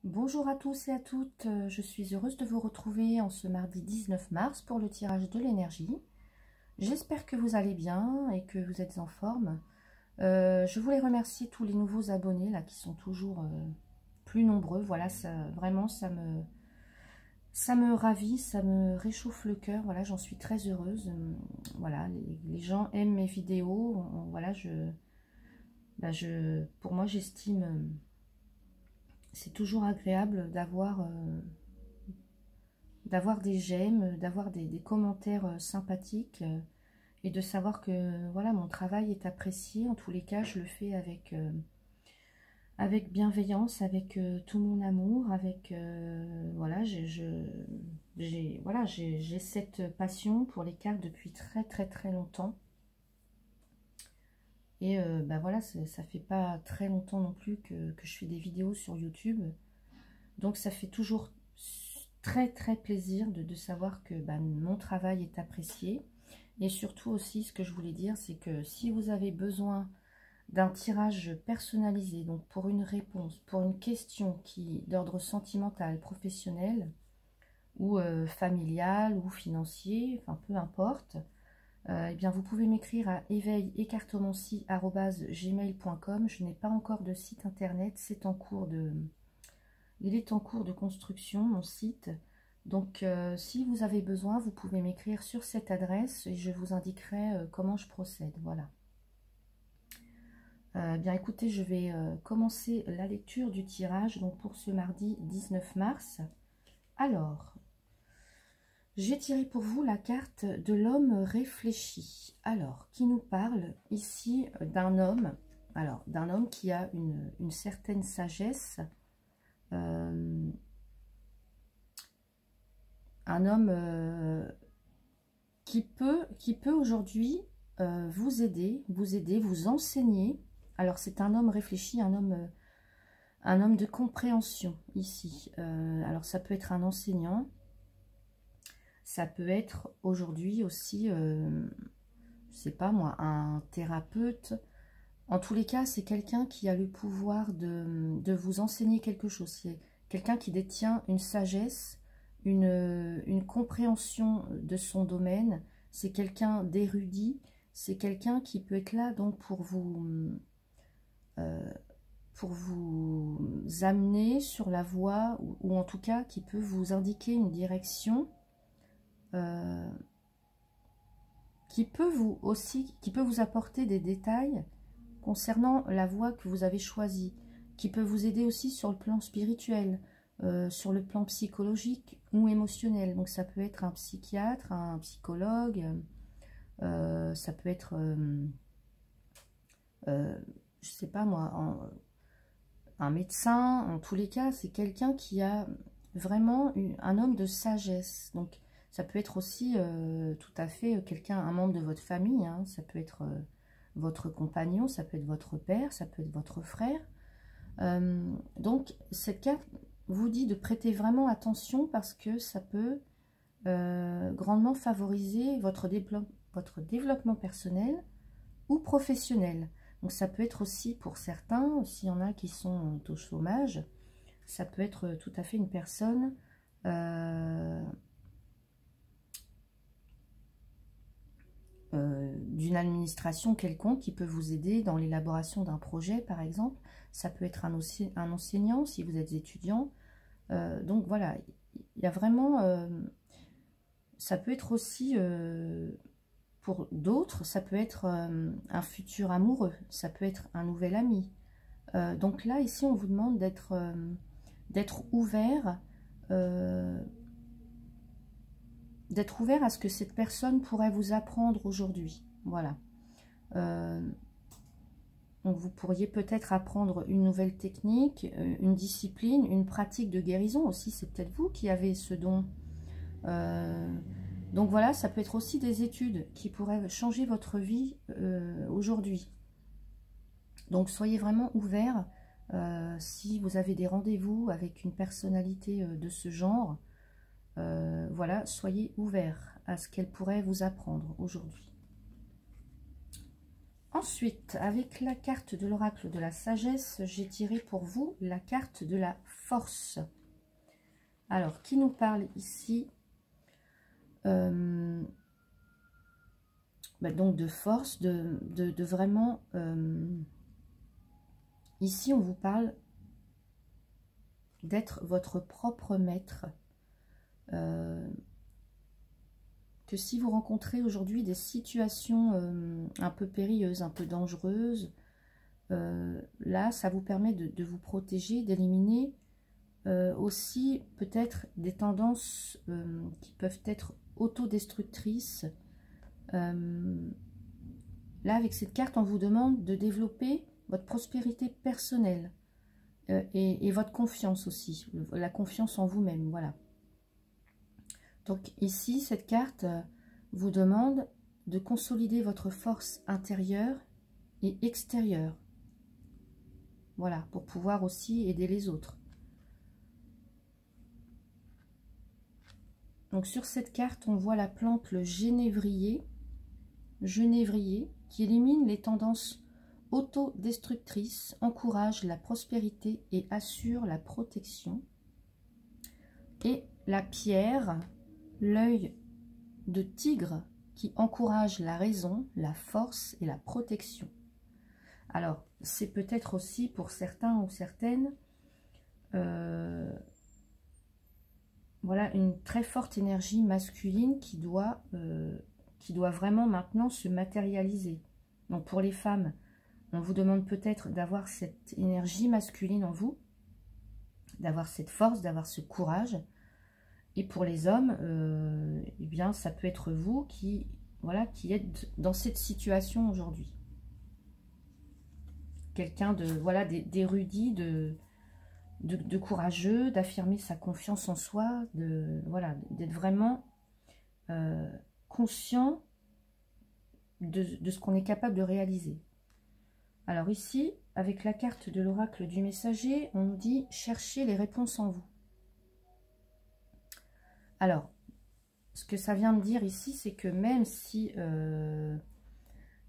Bonjour à tous et à toutes, je suis heureuse de vous retrouver en ce mardi 19 mars pour le tirage de l'énergie. J'espère que vous allez bien et que vous êtes en forme. Je voulais remercier tous les nouveaux abonnés là qui sont toujours plus nombreux. Voilà, vraiment ça me ravit, ça me réchauffe le cœur. Voilà, j'en suis très heureuse. Voilà, les gens aiment mes vidéos. Voilà, pour moi j'estime... c'est toujours agréable d'avoir des j'aime, d'avoir des commentaires sympathiques et de savoir que voilà, mon travail est apprécié. En tous les cas, je le fais avec bienveillance, avec tout mon amour, avec voilà, j'ai cette passion pour les cartes depuis très très très longtemps. Et bah voilà, ça fait pas très longtemps non plus que je fais des vidéos sur YouTube. Donc ça fait toujours très très plaisir de savoir que bah, mon travail est apprécié. Et surtout aussi, ce que je voulais dire, c'est que si vous avez besoin d'un tirage personnalisé, donc pour une réponse, pour une question qui d'ordre sentimental, professionnel, ou familial, ou financier, enfin peu importe, eh bien vous pouvez m'écrire à éveillecartomancie@gmail.com. Je n'ai pas encore de site internet, il est en cours de construction, mon site. Donc, si vous avez besoin, vous pouvez m'écrire sur cette adresse et je vous indiquerai comment je procède. Voilà. Bien, écoutez, je vais commencer la lecture du tirage donc pour ce mardi 19 mars. Alors, j'ai tiré pour vous la carte de l'homme réfléchi. Alors, qui nous parle ici d'un homme, alors d'un homme qui a une certaine sagesse. Un homme qui peut aujourd'hui vous aider, vous enseigner. Alors c'est un homme réfléchi, un homme de compréhension ici. Alors ça peut être un enseignant, ça peut être aujourd'hui aussi, je sais pas moi, un thérapeute. En tous les cas, c'est quelqu'un qui a le pouvoir de vous enseigner quelque chose. C'est quelqu'un qui détient une sagesse, une compréhension de son domaine. C'est quelqu'un d'érudit. C'est quelqu'un qui peut être là donc pour vous amener sur la voie, ou en tout cas qui peut vous indiquer une direction, qui peut vous apporter des détails concernant la voie que vous avez choisie, qui peut vous aider aussi sur le plan spirituel, sur le plan psychologique ou émotionnel. Donc ça peut être un psychiatre, un psychologue, ça peut être, je sais pas moi, un médecin. En tous les cas, c'est quelqu'un qui a vraiment un homme de sagesse. Donc ça peut être aussi tout à fait quelqu'un, un membre de votre famille, hein. Ça peut être votre compagnon, ça peut être votre père, ça peut être votre frère. Donc cette carte vous dit de prêter vraiment attention parce que ça peut grandement favoriser votre développement personnel ou professionnel. Donc ça peut être aussi pour certains, s'il y en a qui sont au chômage, ça peut être tout à fait une personne d'une administration quelconque qui peut vous aider dans l'élaboration d'un projet, par exemple. Ça peut être un enseignant si vous êtes étudiant. Donc voilà, il y a vraiment... ça peut être aussi, pour d'autres, ça peut être un futur amoureux, ça peut être un nouvel ami. Donc là, ici, on vous demande d'être ouvert, à ce que cette personne pourrait vous apprendre aujourd'hui. Voilà. Donc vous pourriez peut-être apprendre une nouvelle technique, une discipline, une pratique de guérison aussi. C'est peut-être vous qui avez ce don. Donc voilà, ça peut être aussi des études qui pourraient changer votre vie aujourd'hui. Donc soyez vraiment ouverts. Si vous avez des rendez-vous avec une personnalité de ce genre, voilà, soyez ouverts à ce qu'elle pourrait vous apprendre aujourd'hui. Ensuite, avec la carte de l'oracle de la sagesse, j'ai tiré pour vous la carte de la force. Alors, qui nous parle ici donc de force, de vraiment... ici, on vous parle d'être votre propre maître. Que si vous rencontrez aujourd'hui des situations un peu périlleuses, un peu dangereuses, là, ça vous permet de vous protéger, d'éliminer aussi peut-être des tendances qui peuvent être autodestructrices. Là, avec cette carte, on vous demande de développer votre prospérité personnelle et votre confiance aussi, la confiance en vous-même, voilà. Donc ici, cette carte vous demande de consolider votre force intérieure et extérieure. Voilà, pour pouvoir aussi aider les autres. Donc sur cette carte, on voit la plante le genévrier, qui élimine les tendances autodestructrices, encourage la prospérité et assure la protection. Et la pierre, l'œil de tigre, qui encourage la raison, la force et la protection. Alors, c'est peut-être aussi pour certains ou certaines, voilà, une très forte énergie masculine qui doit vraiment maintenant se matérialiser. Donc pour les femmes, on vous demande peut-être d'avoir cette énergie masculine en vous, d'avoir cette force, d'avoir ce courage. Et pour les hommes, eh bien, ça peut être vous qui êtes dans cette situation aujourd'hui. Quelqu'un d'érudit, de courageux, d'affirmer sa confiance en soi, d'être vraiment conscient de ce qu'on est capable de réaliser. Alors ici, avec la carte de l'oracle du messager, on nous dit « Cherchez les réponses en vous ». Alors, ce que ça vient de dire ici, c'est que même si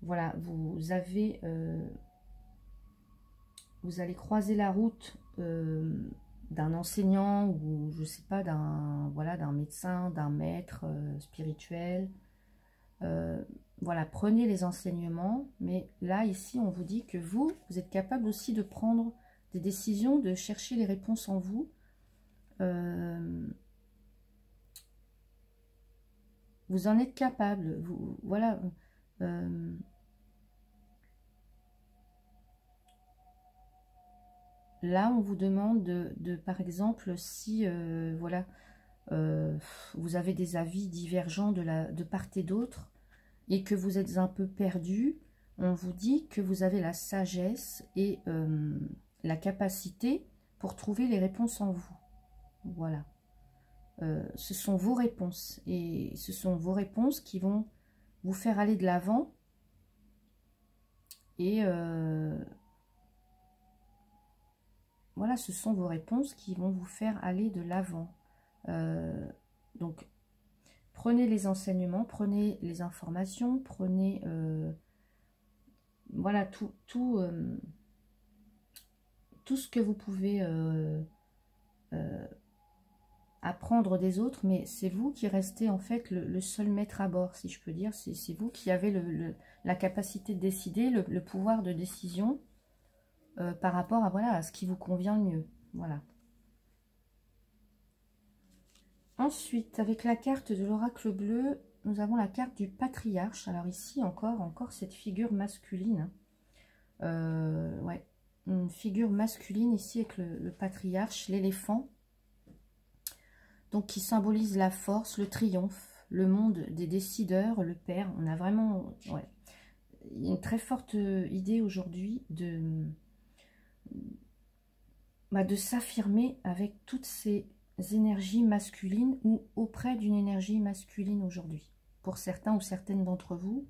voilà, vous allez croiser la route d'un enseignant ou je sais pas, d'un médecin, d'un maître spirituel, voilà, prenez les enseignements, mais là ici on vous dit que vous êtes capable aussi de prendre des décisions, de chercher les réponses en vous. Vous en êtes capable, voilà. Là, on vous demande par exemple, si voilà, vous avez des avis divergents de part et d'autre et que vous êtes un peu perdu, on vous dit que vous avez la sagesse et la capacité pour trouver les réponses en vous. Voilà. Ce sont vos réponses et ce sont vos réponses qui vont vous faire aller de l'avant et voilà, ce sont vos réponses qui vont vous faire aller de l'avant. Donc, prenez les enseignements, prenez les informations, prenez voilà, tout ce que vous pouvez apprendre des autres, mais c'est vous qui restez en fait le seul maître à bord, si je peux dire. C'est vous qui avez la capacité de décider, le pouvoir de décision par rapport à, voilà, à ce qui vous convient le mieux. Voilà. Ensuite, avec la carte de l'oracle bleu, nous avons la carte du patriarche. Alors ici, encore cette figure masculine. Ouais, une figure masculine ici avec le patriarche, l'éléphant. Donc qui symbolise la force, le triomphe, le monde des décideurs, le père. On a vraiment, ouais, une très forte idée aujourd'hui de s'affirmer avec toutes ces énergies masculines ou auprès d'une énergie masculine aujourd'hui. Pour certains ou certaines d'entre vous,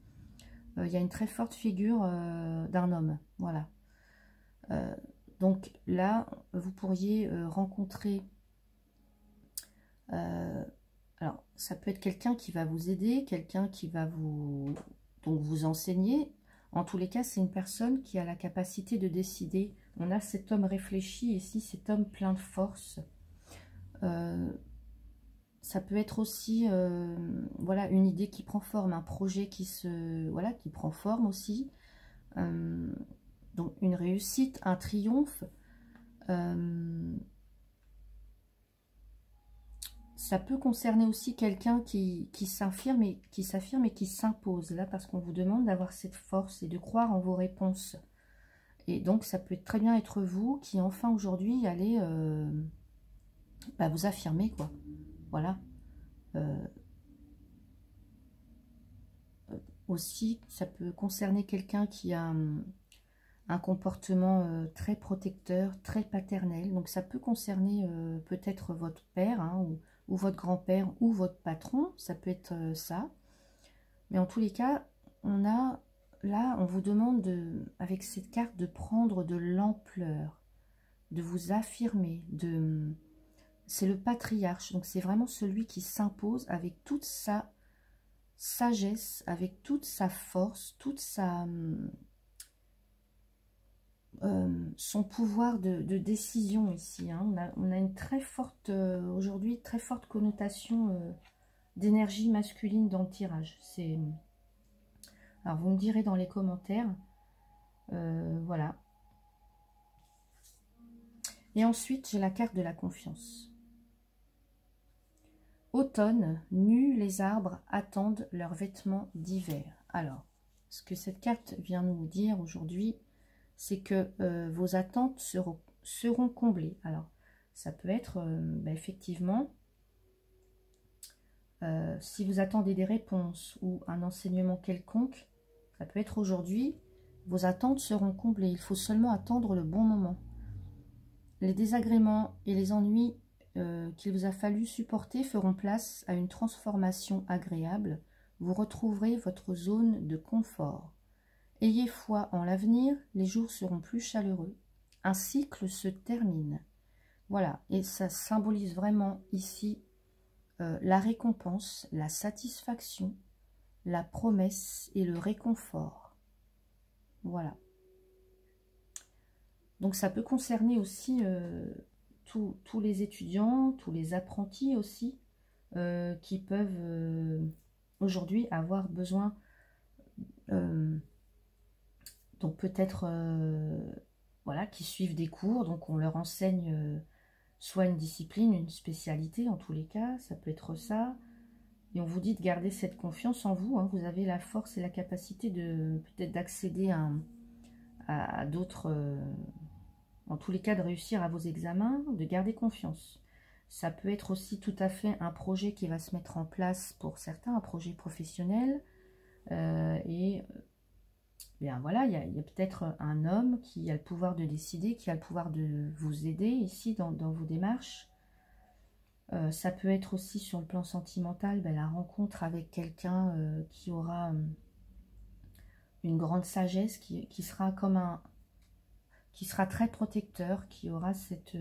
il y a une très forte figure d'un homme. Voilà. Donc là, vous pourriez rencontrer... alors, ça peut être quelqu'un qui va vous aider, quelqu'un qui va vous enseigner. En tous les cas, c'est une personne qui a la capacité de décider. On a cet homme réfléchi ici, cet homme plein de force. Ça peut être aussi voilà, une idée qui prend forme, un projet qui prend forme aussi. Donc une réussite, un triomphe. Ça peut concerner aussi quelqu'un qui s'affirme et qui s'impose, là, parce qu'on vous demande d'avoir cette force et de croire en vos réponses. Et donc, ça peut très bien être vous qui, enfin, aujourd'hui, allez vous affirmer, quoi. Voilà. Aussi, ça peut concerner quelqu'un qui a un comportement très protecteur, très paternel. Donc, ça peut concerner peut-être votre père, hein, ou votre grand-père, ou votre patron. Ça peut être ça. Mais en tous les cas, là, on vous demande, avec cette carte, de prendre de l'ampleur, de vous affirmer. C'est le patriarche. Donc, c'est vraiment celui qui s'impose avec toute sa sagesse, avec toute sa force, toute son pouvoir de décision ici. Hein. On a une très forte, aujourd'hui, très forte connotation d'énergie masculine dans le tirage. Alors, vous me direz dans les commentaires. Voilà. Et ensuite, j'ai la carte de la confiance. Automne, nus les arbres attendent leurs vêtements d'hiver. Alors, ce que cette carte vient nous dire aujourd'hui, c'est que vos attentes seront comblées. Alors, ça peut être effectivement, si vous attendez des réponses ou un enseignement quelconque, ça peut être aujourd'hui, vos attentes seront comblées. Il faut seulement attendre le bon moment. Les désagréments et les ennuis qu'il vous a fallu supporter feront place à une transformation agréable. Vous retrouverez votre zone de confort. Ayez foi en l'avenir, les jours seront plus chaleureux. Un cycle se termine. Voilà, et ça symbolise vraiment ici la récompense, la satisfaction, la promesse et le réconfort. Voilà. Donc ça peut concerner aussi tous les étudiants, tous les apprentis aussi, qui peuvent aujourd'hui avoir besoin, donc peut-être, voilà, qui suivent des cours, donc on leur enseigne soit une discipline, une spécialité, en tous les cas, ça peut être ça, et on vous dit de garder cette confiance en vous, hein. Vous avez la force et la capacité de peut-être d'accéder à d'autres... en tous les cas, de réussir à vos examens, de garder confiance. Ça peut être aussi tout à fait un projet qui va se mettre en place pour certains, un projet professionnel. Bien voilà, il y a peut-être un homme qui a le pouvoir de décider, qui a le pouvoir de vous aider ici dans vos démarches. Ça peut être aussi sur le plan sentimental, la rencontre avec quelqu'un qui aura une grande sagesse, qui sera comme qui sera très protecteur, qui aura cette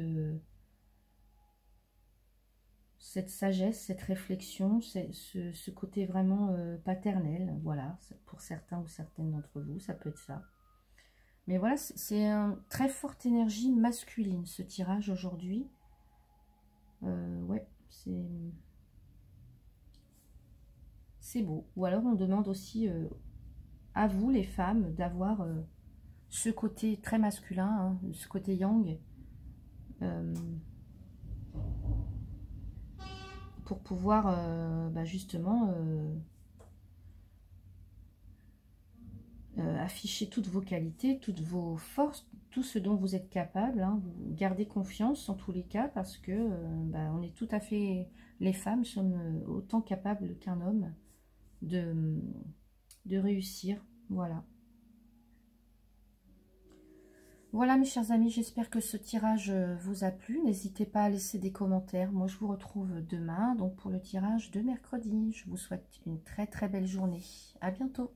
sagesse, cette réflexion, ce côté vraiment paternel. Voilà, pour certains ou certaines d'entre vous, ça peut être ça. Mais voilà, c'est une très forte énergie masculine, ce tirage aujourd'hui. Ouais, c'est beau. Ou alors on demande aussi à vous, les femmes, d'avoir... ce côté très masculin, hein, ce côté yang, pour pouvoir justement afficher toutes vos qualités, toutes vos forces, tout ce dont vous êtes capable. Hein. Vous gardez confiance en tous les cas, parce que on est tout à fait, les femmes sommes autant capables qu'un homme de réussir. Voilà. Voilà mes chers amis, j'espère que ce tirage vous a plu. N'hésitez pas à laisser des commentaires. Moi je vous retrouve demain donc pour le tirage de mercredi. Je vous souhaite une très très belle journée. À bientôt.